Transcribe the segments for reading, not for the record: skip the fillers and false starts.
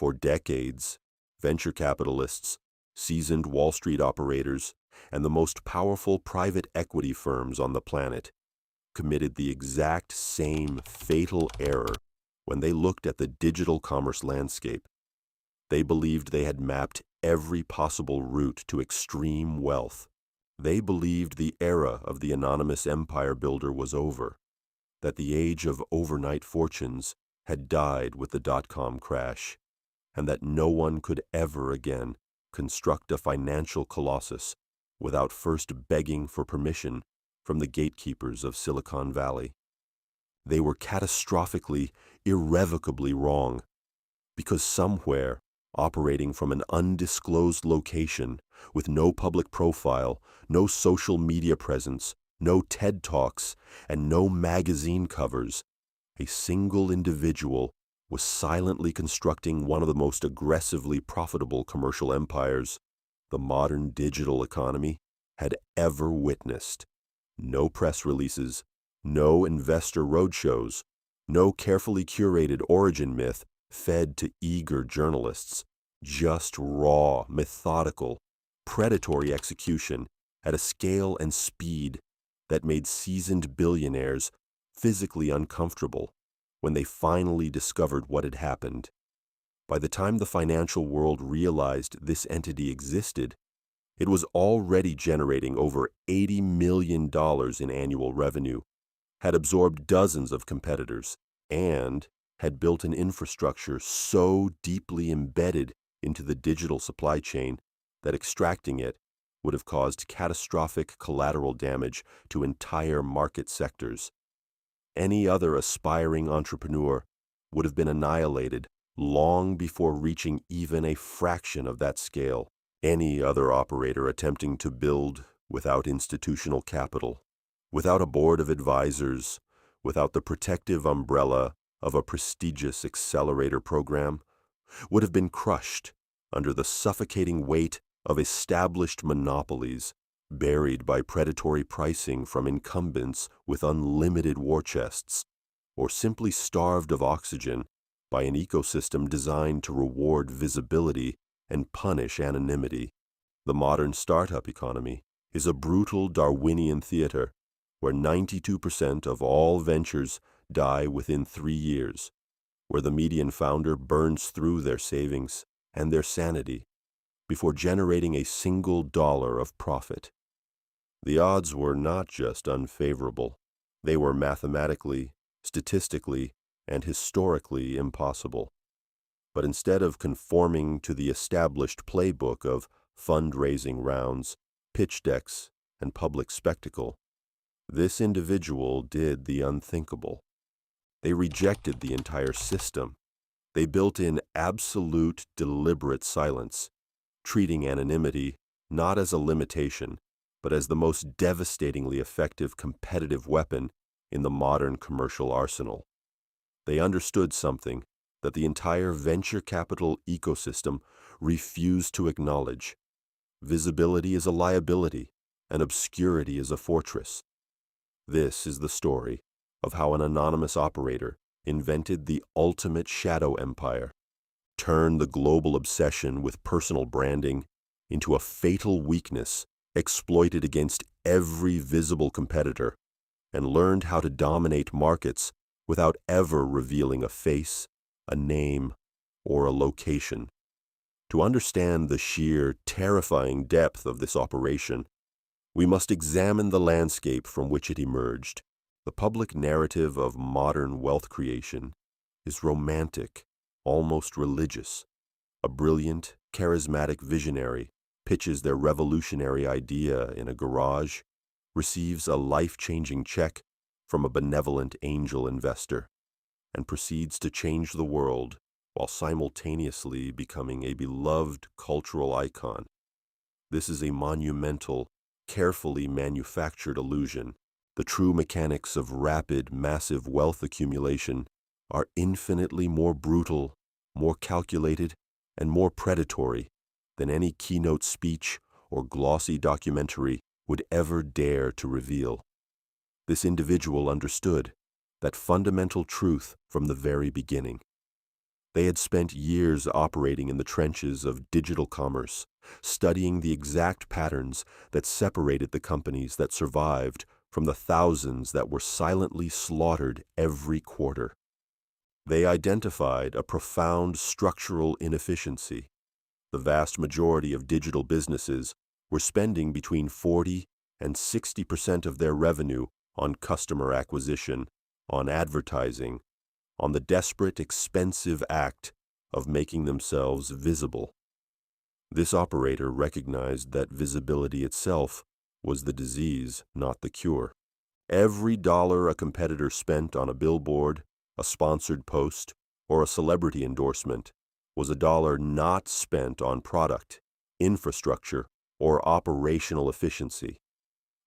For decades, venture capitalists, seasoned Wall Street operators, and the most powerful private equity firms on the planet committed the exact same fatal error when they looked at the digital commerce landscape. They believed they had mapped every possible route to extreme wealth. They believed the era of the anonymous empire builder was over, that the age of overnight fortunes had died with the dot-com crash, and that no one could ever again construct a financial colossus without first begging for permission from the gatekeepers of Silicon Valley. They were catastrophically, irrevocably wrong, because somewhere, operating from an undisclosed location, with no public profile, no social media presence, no TED Talks, and no magazine covers, a single individual was silently constructing one of the most aggressively profitable commercial empires the modern digital economy had ever witnessed. No press releases, no investor roadshows, no carefully curated origin myth fed to eager journalists, just raw, methodical, predatory execution at a scale and speed that made seasoned billionaires physically uncomfortable when they finally discovered what had happened. By the time the financial world realized this entity existed, it was already generating over $80 million in annual revenue, had absorbed dozens of competitors, and had built an infrastructure so deeply embedded into the digital supply chain that extracting it would have caused catastrophic collateral damage to entire market sectors. Any other aspiring entrepreneur would have been annihilated long before reaching even a fraction of that scale. Any other operator attempting to build without institutional capital, without a board of advisors, without the protective umbrella of a prestigious accelerator program, would have been crushed under the suffocating weight of established monopolies, buried by predatory pricing from incumbents with unlimited war chests, or simply starved of oxygen by an ecosystem designed to reward visibility and punish anonymity. The modern startup economy is a brutal Darwinian theater where 92% of all ventures die within 3 years, where the median founder burns through their savings and their sanity before generating a single dollar of profit. The odds were not just unfavorable, they were mathematically, statistically, and historically impossible. But instead of conforming to the established playbook of fundraising rounds, pitch decks, and public spectacle, this individual did the unthinkable. They rejected the entire system. They built in absolute, deliberate silence, treating anonymity not as a limitation, but as the most devastatingly effective competitive weapon in the modern commercial arsenal. They understood something that the entire venture capital ecosystem refused to acknowledge. Visibility is a liability, and obscurity is a fortress. This is the story of how an anonymous operator invented the ultimate shadow empire, turned the global obsession with personal branding into a fatal weakness exploited against every visible competitor, and learned how to dominate markets without ever revealing a face, a name, or a location. To understand the sheer, terrifying depth of this operation, we must examine the landscape from which it emerged. The public narrative of modern wealth creation is romantic, almost religious. A brilliant, charismatic visionary pitches their revolutionary idea in a garage, receives a life-changing check from a benevolent angel investor, and proceeds to change the world while simultaneously becoming a beloved cultural icon. This is a monumental, carefully manufactured illusion. The true mechanics of rapid, massive wealth accumulation are infinitely more brutal, more calculated, and more predatory than any keynote speech or glossy documentary would ever dare to reveal. This individual understood that fundamental truth from the very beginning. They had spent years operating in the trenches of digital commerce, studying the exact patterns that separated the companies that survived from the thousands that were silently slaughtered every quarter. They identified a profound structural inefficiency. The vast majority of digital businesses were spending between 40 and 60% of their revenue on customer acquisition, on advertising, on the desperate, expensive act of making themselves visible. This operator recognized that visibility itself was the disease, not the cure. Every dollar a competitor spent on a billboard, a sponsored post, or a celebrity endorsement was a dollar not spent on product, infrastructure, or operational efficiency.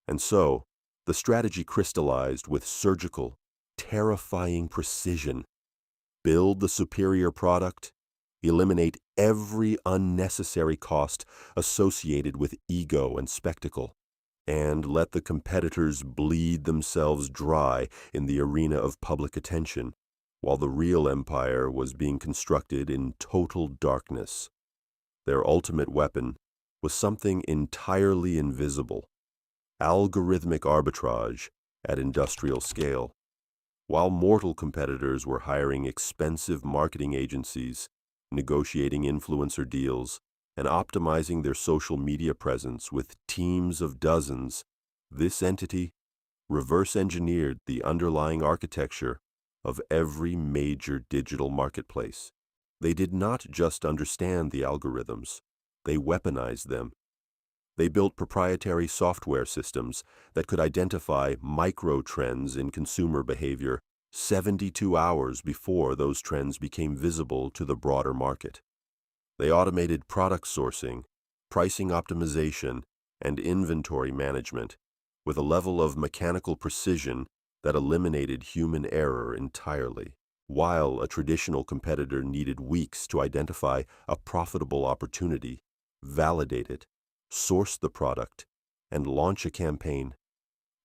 And so, the strategy crystallized with surgical, terrifying precision. Build the superior product, eliminate every unnecessary cost associated with ego and spectacle, and let the competitors bleed themselves dry in the arena of public attention, while the real empire was being constructed in total darkness. Their ultimate weapon was something entirely invisible: algorithmic arbitrage at industrial scale. While mortal competitors were hiring expensive marketing agencies, negotiating influencer deals, and optimizing their social media presence with teams of dozens, this entity reverse-engineered the underlying architecture of every major digital marketplace. They did not just understand the algorithms, they weaponized them. They built proprietary software systems that could identify micro-trends in consumer behavior 72 hours before those trends became visible to the broader market. They automated product sourcing, pricing optimization, and inventory management with a level of mechanical precision that eliminated human error entirely. While a traditional competitor needed weeks to identify a profitable opportunity, validate it, source the product, and launch a campaign,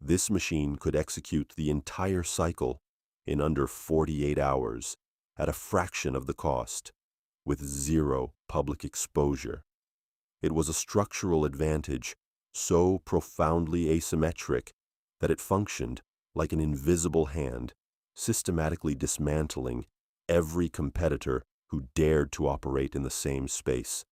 this machine could execute the entire cycle in under 48 hours at a fraction of the cost, with zero public exposure. It was a structural advantage so profoundly asymmetric that it functioned like an invisible hand, systematically dismantling every competitor who dared to operate in the same space.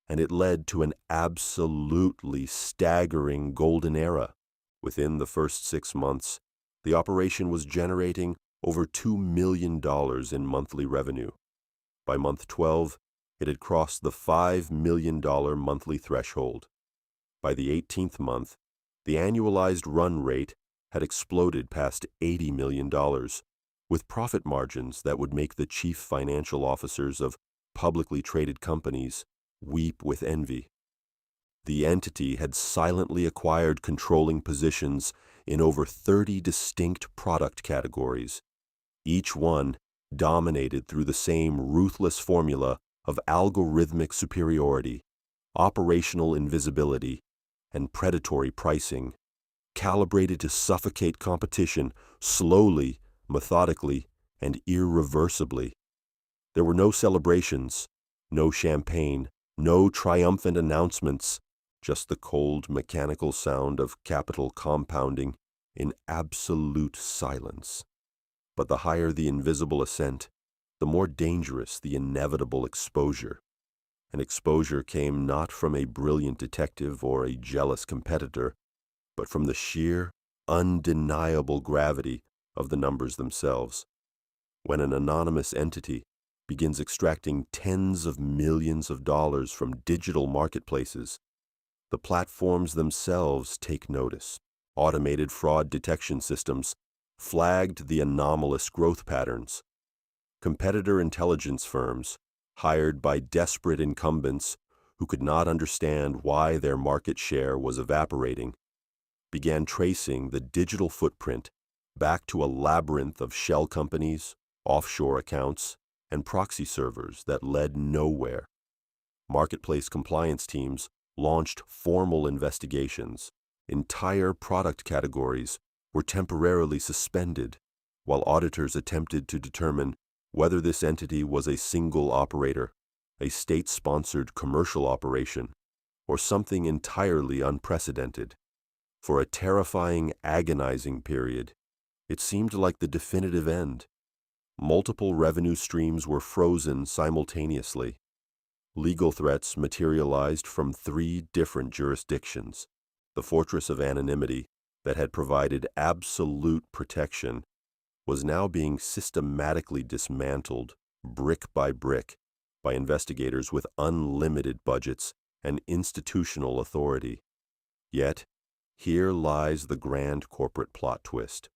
And it led to an absolutely staggering golden era. Within the first 6 months, the operation was generating over $2 million in monthly revenue. By month 12, it had crossed the $5 million monthly threshold. By the 18th month, the annualized run rate had exploded past $80 million, with profit margins that would make the chief financial officers of publicly traded companies weep with envy. The entity had silently acquired controlling positions in over 30 distinct product categories, each one dominated through the same ruthless formula of algorithmic superiority, operational invisibility, and predatory pricing, calibrated to suffocate competition slowly, methodically, and irreversibly. There were no celebrations, no champagne, no triumphant announcements, just the cold, mechanical sound of capital compounding in absolute silence. But the higher the invisible ascent, the more dangerous the inevitable exposure. And exposure came not from a brilliant detective or a jealous competitor, but from the sheer, undeniable gravity of the numbers themselves. When an anonymous entity begins extracting tens of millions of dollars from digital marketplaces, the platforms themselves take notice. Automated fraud detection systems flagged the anomalous growth patterns. Competitor intelligence firms, hired by desperate incumbents who could not understand why their market share was evaporating, began tracing the digital footprint back to a labyrinth of shell companies, offshore accounts, and proxy servers that led nowhere. Marketplace compliance teams launched formal investigations. Entire product categories were temporarily suspended, while auditors attempted to determine Whether this entity was a single operator, a state-sponsored commercial operation, or something entirely unprecedented. For a terrifying, agonizing period, it seemed like the definitive end. Multiple revenue streams were frozen simultaneously. Legal threats materialized from 3 different jurisdictions. The fortress of anonymity that had provided absolute protection was now being systematically dismantled, brick by brick, by investigators with unlimited budgets and institutional authority. Yet, here lies the grand corporate plot twist.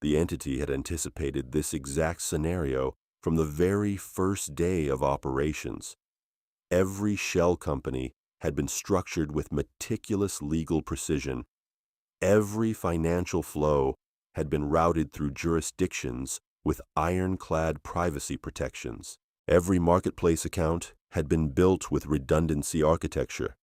The entity had anticipated this exact scenario from the very first day of operations. Every shell company had been structured with meticulous legal precision. Every financial flow had been routed through jurisdictions with ironclad privacy protections. Every marketplace account had been built with redundancy architecture,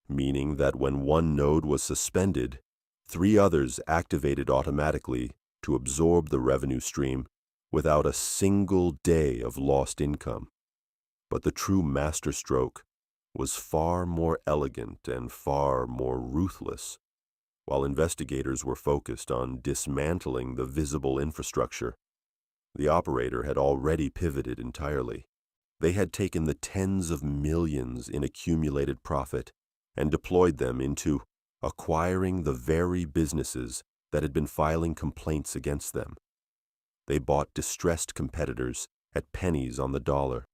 meaning that when one node was suspended, 3 others activated automatically to absorb the revenue stream without a single day of lost income. But the true masterstroke was far more elegant and far more ruthless. While investigators were focused on dismantling the visible infrastructure, the operator had already pivoted entirely. They had taken the tens of millions in accumulated profit and deployed them into acquiring the very businesses that had been filing complaints against them. They bought distressed competitors at pennies on the dollar,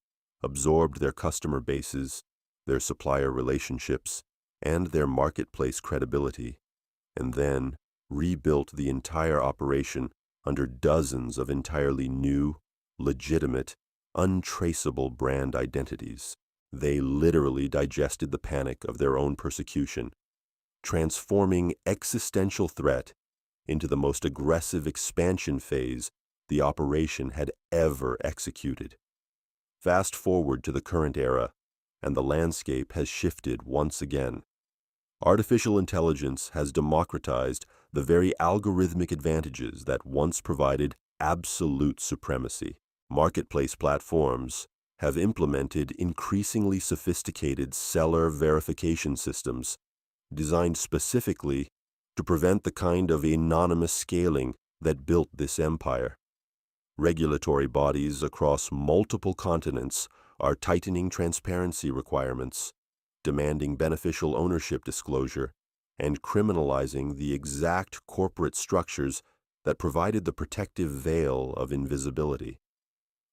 absorbed their customer bases, their supplier relationships, and their marketplace credibility, and then rebuilt the entire operation under dozens of entirely new, legitimate, untraceable brand identities. They literally digested the panic of their own persecution, transforming existential threat into the most aggressive expansion phase the operation had ever executed. Fast forward to the current era, and the landscape has shifted once again. Artificial intelligence has democratized the very algorithmic advantages that once provided absolute supremacy. Marketplace platforms have implemented increasingly sophisticated seller verification systems designed specifically to prevent the kind of anonymous scaling that built this empire. Regulatory bodies across multiple continents are tightening transparency requirements, demanding beneficial ownership disclosure, and criminalizing the exact corporate structures that provided the protective veil of invisibility.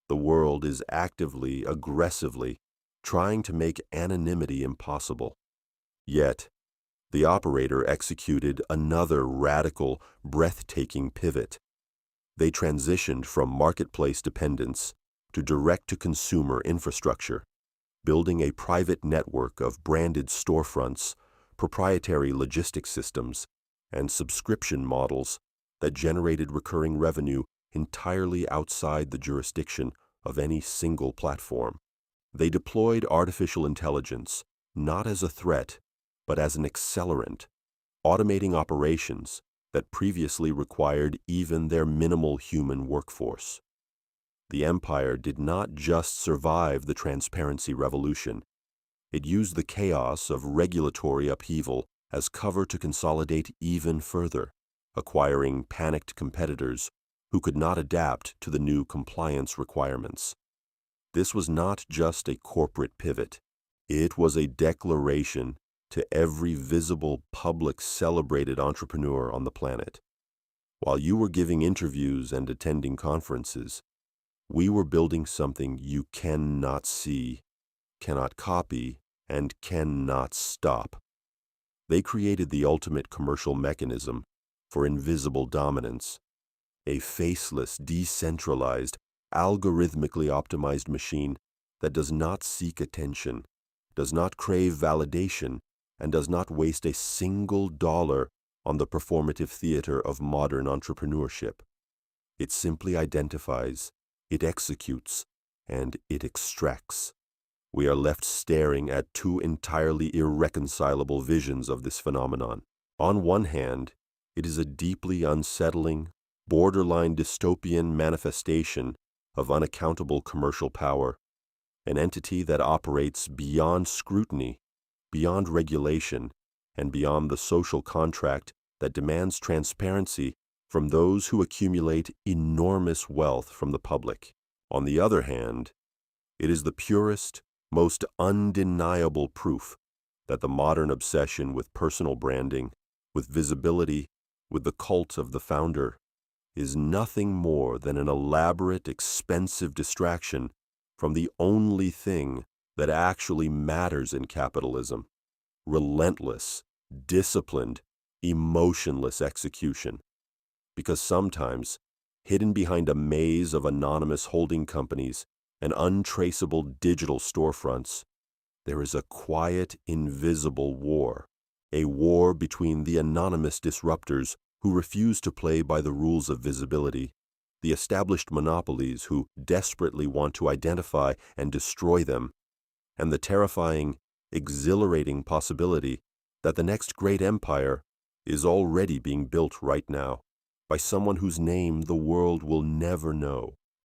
The world is actively, aggressively trying to make anonymity impossible. Yet, the operator executed another radical, breathtaking pivot. They transitioned from marketplace dependence to direct-to-consumer infrastructure, building a private network of branded storefronts, proprietary logistics systems, and subscription models that generated recurring revenue entirely outside the jurisdiction of any single platform. They deployed artificial intelligence not as a threat, but as an accelerant, automating operations that previously required even their minimal human workforce. The empire did not just survive the transparency revolution. It used the chaos of regulatory upheaval as cover to consolidate even further, acquiring panicked competitors who could not adapt to the new compliance requirements. This was not just a corporate pivot. It was a declaration to every visible, public, celebrated entrepreneur on the planet. While you were giving interviews and attending conferences, we were building something you cannot see, cannot copy, and cannot stop. They created the ultimate commercial mechanism for invisible dominance, a faceless, decentralized, algorithmically optimized machine that does not seek attention, does not crave validation, and does not waste a single dollar on the performative theater of modern entrepreneurship. It simply identifies, it executes, and it extracts. We are left staring at 2 entirely irreconcilable visions of this phenomenon. On one hand, it is a deeply unsettling, borderline dystopian manifestation of unaccountable commercial power, an entity that operates beyond scrutiny, beyond regulation, and beyond the social contract that demands transparency from those who accumulate enormous wealth from the public. On the other hand, it is the purest, most undeniable proof that the modern obsession with personal branding, with visibility, with the cult of the founder, is nothing more than an elaborate, expensive distraction from the only thing that actually matters in capitalism: relentless, disciplined, emotionless execution. Because sometimes, hidden behind a maze of anonymous holding companies and untraceable digital storefronts, there is a quiet, invisible war, a war between the anonymous disruptors who refuse to play by the rules of visibility, the established monopolies who desperately want to identify and destroy them, and the terrifying, exhilarating possibility that the next great empire is already being built right now by someone whose name the world will never know.